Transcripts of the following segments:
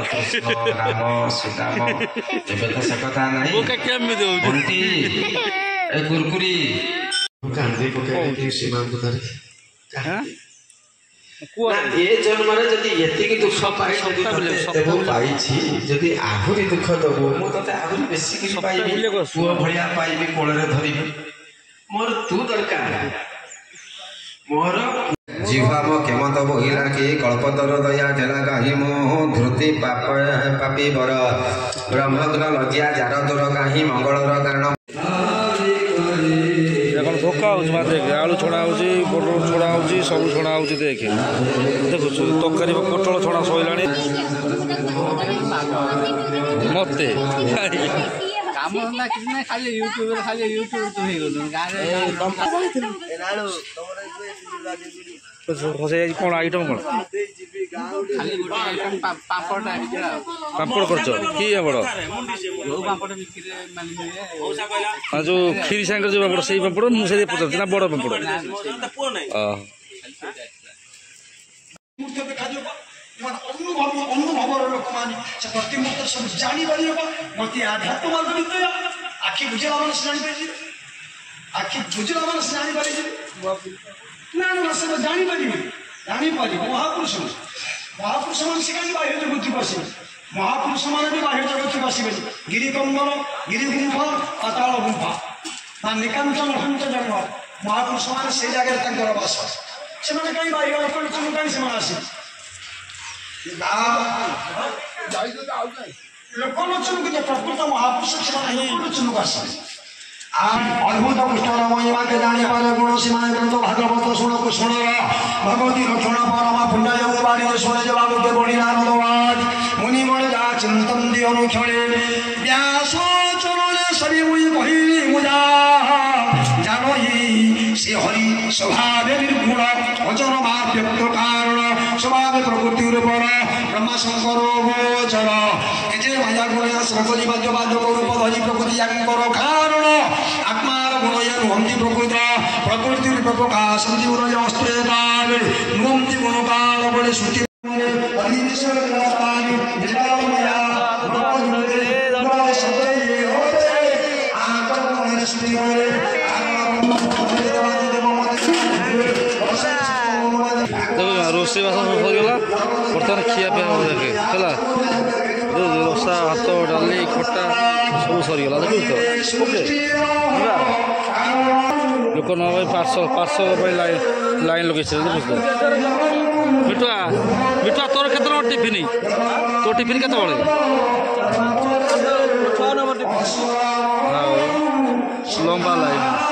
कृष्ण राम सीताम एबे तो से कथा नहीं बंटी ए कुरकुरी कांदी पके कि सीमा बुतारे हां ये जन्म रे जदी एति की दुख पाई तेबो पाई छी जदी आहुरी दुख दबो मो तते आहुरी बेसी कि पाइबी पुओ भलिया पाइबी कोळे धरिबी मोर तू दरकार मोर जीवाम केमत बोहिला कि कल्पतर दया ढेला गाही मोह धृति पापी बर ब्रह्मग्न लज्जा जार दूर गाही मंगलर कारण धोखा हो देख आलू छड़ा हो पोटल छड़ा हो सब छड़ा हो देख देखु तरकारी पोटल छड़ा सैला मते खाली यूट्यूब तो ही कौन आइटम कौन पापड़ कर बड़ जो खीरी सांगे जो पापड़ से पापड़ मुझे पचार ना बड़ पापड़ अनुभव लोक मैंने प्रतिमुहूर्त सब जापर मत आध्यात्म मार्ग विद्या आखि बुझला मन से जापर आखि बुझला मन से जापर ना ना सब जापर महापुरुष महापुरुष मान से कहीं बाह्य जगत को आस महापुरुष मान भी बाह्य जगत को आसबे गिरिकंदन गिरिगुंफा पाताल गुंफा ना निकांत महंत जन्म महापुरुष मान से जगह बास से कहीं बाह्य लोकलोचन कहीं आसे लोकलोचन को प्रकृत महापुरुष लोकलोचन को आस अद्भुत कृष्ण महिमा के जाने पर गुण सीमा ग्रंथ भागवत शुण कृष्ण भगवती लक्षण परमा पुण्य बाणी शुणे जवाब के बड़ी नारदवाद मुनि मण जा चिंतन दी अनुक्षणे व्यास चरण सभी मुई कही मुजा जानही से हरि स्वभाव निर्गुण अचर व्यक्त कारण स्वभाव प्रकृति रूपण ब्रह्मा शंकर गोचर एजे माया गुण श्रकली बाद्यवाद रूप धरी प्रकृति कारण आत्मार गुणयन नुहंती प्रकृति प्रकाश नुहंती गुणकाल बड़े श्रुति रोषे बास सब सरीगला बर्तमान खिया पिया है रसा भात डाली खटा सब सरीगला देखुच तो लोक न पार्सल पार्सल लाइन लगे देखुच तो मिठुआ मिठुआ तोर केत टिफिन तो टिफिन केत लंबा लाइन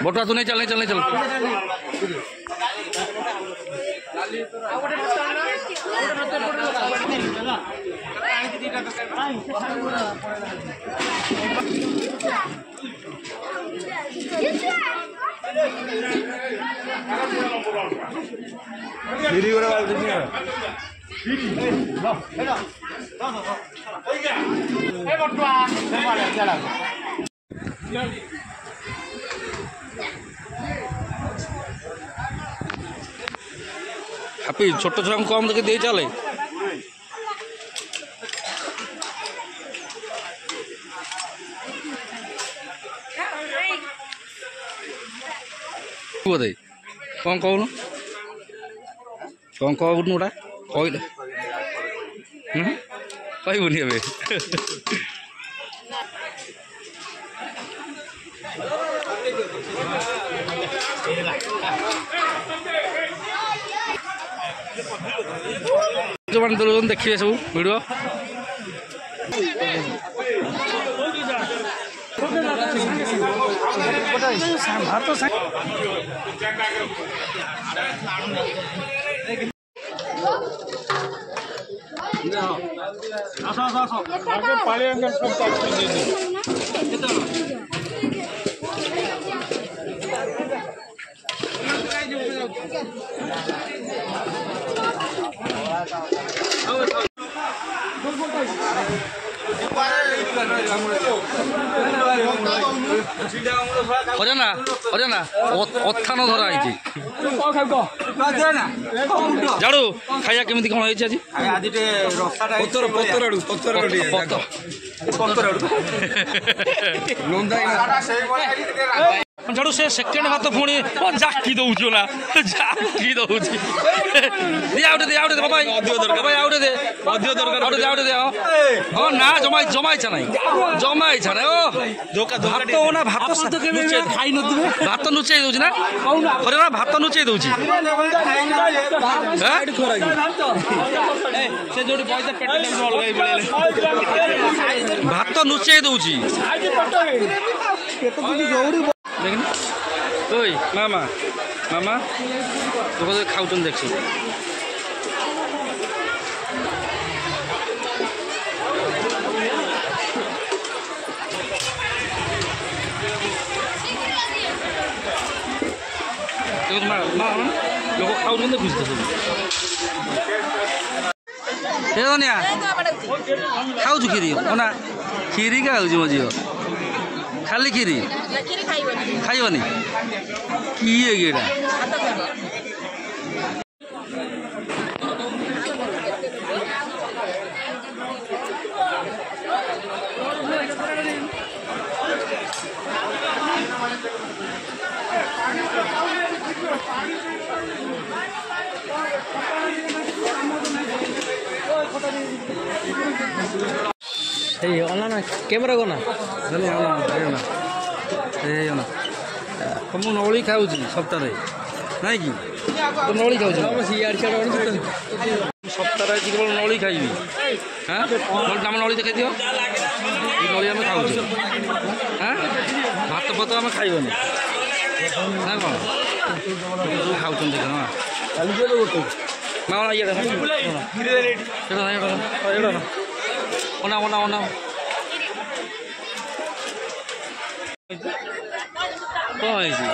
बोटा तू नहीं चल हापी छोट छुआ कम देखिए दे चले बोधे कौन कहून कौन कहून गोटा कहबुनि ए जो देखिए सब वीडियो ଅଜନା ଅଜନା ଅଥାନ ଧରା ହେଇଛି ଜାଡୁ ଖାଇବା କେମିତି କଣ ହେଇଛି ଆଜି ଆଜି ଟିକେ ରସାଟା ଜାଡୁ ସେ ସେକେଣ୍ଡ ଭାତ ପୁଣି ଜାକି ଦଉଛୁ ନା ଜାକି ଦଉଛି ହଁ ନା ଜମା ଇଚ୍ଛା ନାହିଁ ଜମା ଇଚ୍ଛା ନାହିଁ ଭାତ ନା ଭାତ ଖାଇ ନଥିବେ ଭାତ ଲୁଚେଇ ଦଉଛି ନା ଘରେ ନା ଭାତ ଲୁଚେଇ ଦଉଛି ସେ ଯୋଉଠି ପଇସା ପେଟ ଭାତ ଲୁଚେଇ ଦଉଛି ଦେଖିନି ওই মামা মামা তোকে খাওছেন দেখছি লোক খাওছেন দেখুছি তো ধনিয়া খাওছু କ୍ଷୀରି ନା କ୍ଷୀରି ଖାଉଛି ମୋ ଝିଅ ଖାଲି କ୍ଷୀରି ଖାଇବନି କିଏ ଏଇଟା କ୍ୟାମେରା ଗନା ମୁଁ ନଳି ଖାଉଛି ସପ୍ତାହରେ ନାଇଁ କି ତୁ ନଳି ଖାଉଛୁ ସପ୍ତାହରେ ଆଜି କେବଳ ନଳି ଖାଇବି ହଁ ଆମ ନଳି ଦେଖାଇ ଦିଅ ଏ ନଳି ଆମେ ଖାଉଛୁ ହଁ ଭାତ ଫାତ ଆମେ ଖାଇବନି ନା କ'ଣ ସବୁ ଖାଉଛନ୍ତି ଦେଖ ମା ଇଏଟା ଅନା ଅନା ଅନା କ'ଣ ହେଇଛି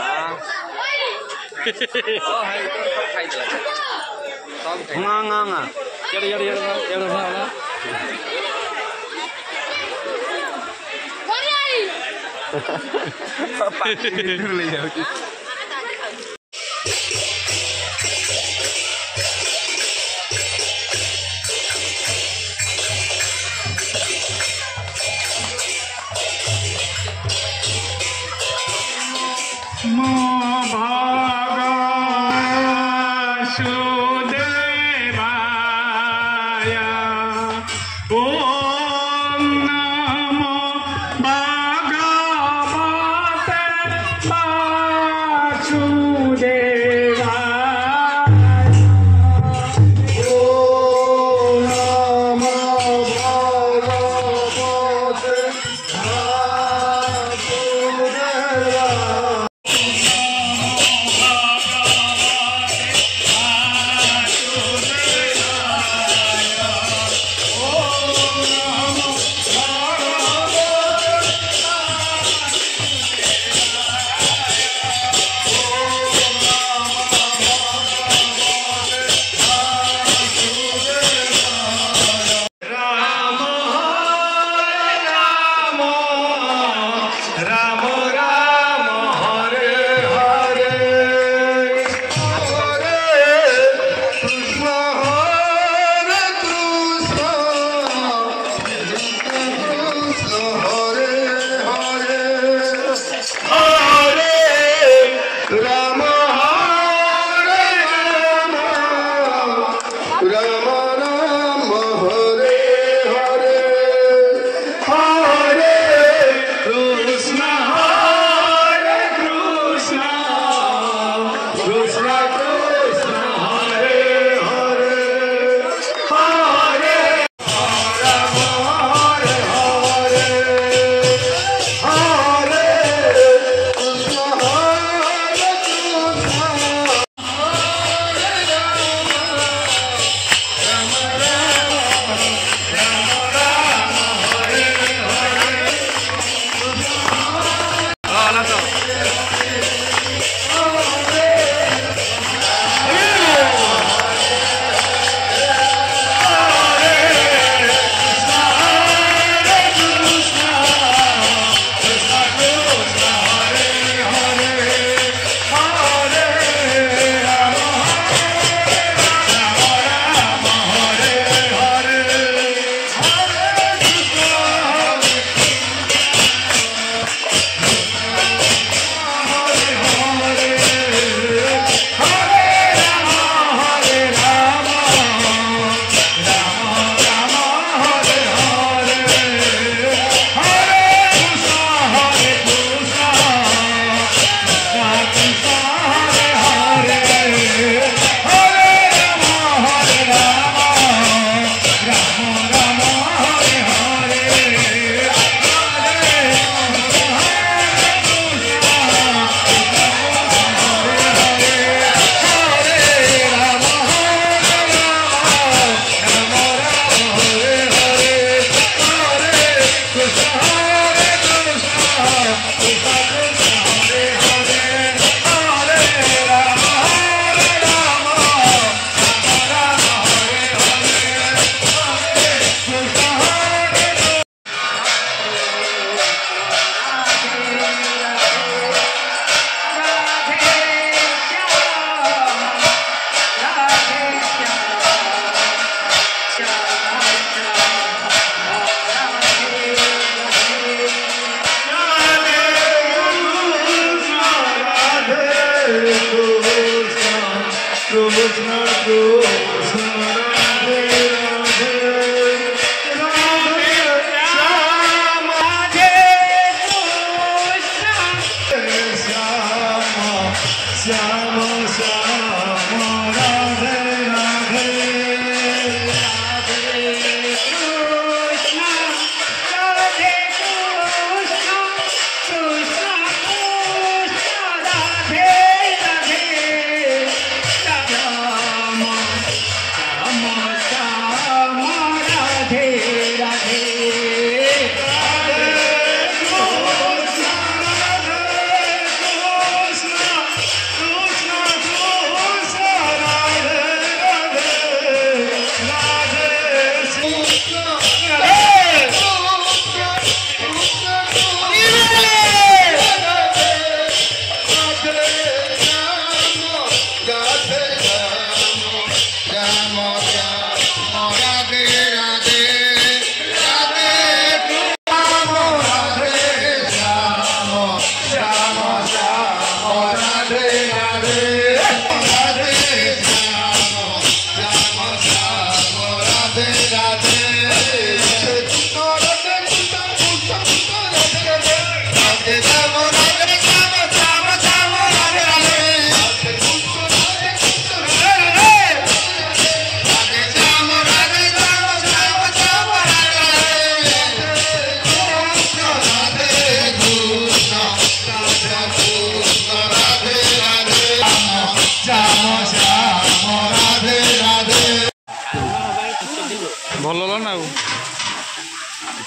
ଭଲ ହେଲା ନା ଆଉ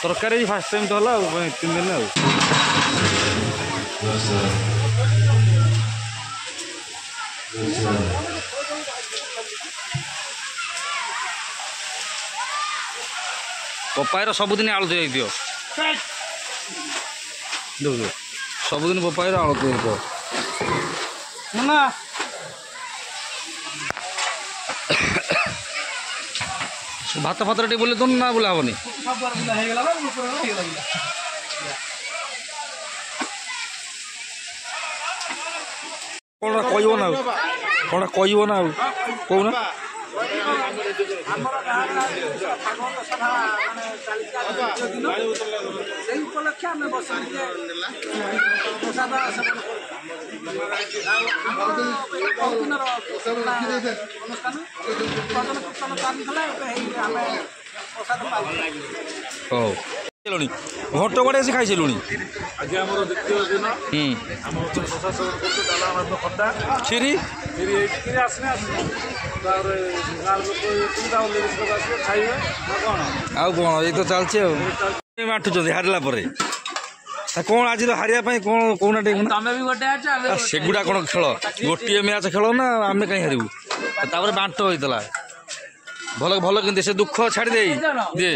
ତରକାରୀ ଫାଷ୍ଟ ଟାଇମ୍ ତ ହେଲା ଆଉ 3 ଦିନ ଆଉ ପପାଇର ସବୁଦିନ ଆଳୁ ଦେଇଦିଅ ସବୁଦିନ ପପାଇର ଆଳୁ ଦେଇଦିଅ ନା ଭାତ ଫାତ ଟିକେ ବୁଲେ ଦଉନ ନା ବୁଲା ହବନି କ'ଣ କହିବ ନା ଆଉ କ'ଣ କହିବ ନା ଆଉ କହୁନା ସେଇ ଉପଲକ୍ଷେ ଆମେ ବସିକି ପ୍ରସାଦ ଅନୁଷ୍ଠାନ ଭଜନ କୀର୍ତ୍ତନ ଚାଲିଥିଲା ଏବେ ଆମେ ପ୍ରସାଦ ହଉ ଘଣ୍ଟ ଗଡ଼େ ଆସି ଖାଇସାରିଲୁଣି ଆଜି ଆମର ଦ୍ୱିତୀୟ ଦିନ ଆମ ପ୍ରଶାସନ କରୁଛୁ ଡାଲମା ଭାତ ଖଟା କ୍ଷୀରି କ୍ଷୀରି ଆସିନି ତାପରେ ଗାଁ ଲୋକ ସୁବିଧା ଲେଡ଼ିଜ୍ ଲୋକ ଆସିବେ ଖାଇବେ ଆଉ କ'ଣ ଏଇ ତ ଚାଲିଛି ଆଉ ବାଣ୍ଟୁଛନ୍ତି ହାରିଲା ପରେ କ'ଣ ଆଜି ତ ହାରିବା ପାଇଁ କ'ଣ କହୁନା ଟିକେ ତମେ ବି ଗୋଟେ ଅଛ ସେଗୁଡ଼ା କ'ଣ ଖେଳ ଗୋଟିଏ ମ୍ୟାଚ୍ ଖେଳ ନା ଆମେ କାହିଁ ହାରିବୁ ତାପରେ ବାଣ୍ଟ ହେଇଥିଲା ଭଲ ଭଲ କିନ୍ତୁ ସେ ଦୁଃଖ ଛାଡ଼ି ଦେଇ ଦିଏ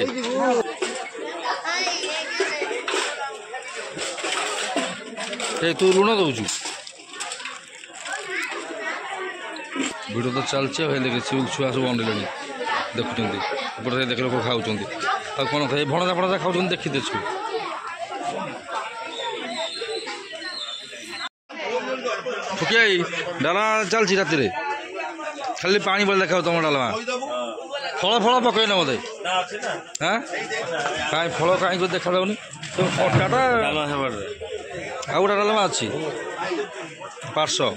ତୁ ଲୁଣ ଦେଉଛୁ ଭିଡ଼ିଓ ତ ଚାଲିଛି ଆଉ ଦେଖି ଛୁଆ ସବୁ ଅଣ୍ଡିଲେଣି ଦେଖୁଛନ୍ତି ଏପଟେ ଦେଖି ଲୋକ ଖାଉଛନ୍ତି ଆଉ କ'ଣ ଖାଇ ଭଣଜା ଫଣଜା ଖାଉଛନ୍ତି ଦେଖିଦେଛୁ ଠୁକିଆ ଡାଲମା ଚାଲିଛି ରାତିରେ ଖାଲି ପାଣି ବେଳେ ଦେଖାଉ ତମ ଡାଲମା ଫଳ ଫଳ ପକେଇନ ବୋଧେ ହଁ କାହିଁ ଫଳ କାହିଁକି ଦେଖାଯାଉନି ଖଟାଟା ଆଉ ଗୋଟେ ଡାଲମା ଅଛି ପାର୍ଶ୍ୱ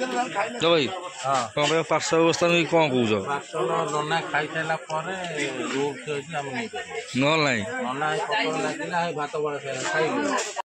ଭାଇ କ'ଣ କହିବ ପାର୍ଶ୍ୱ ବ୍ୟବସ୍ଥା ନେଇ କ'ଣ କହୁଛ ନନା ଖାଇସାରିଲା ପରେ ନହେଲେ ନାହିଁ ନନା ଲାଗିଲା ଭାତ ଖାଇବୁ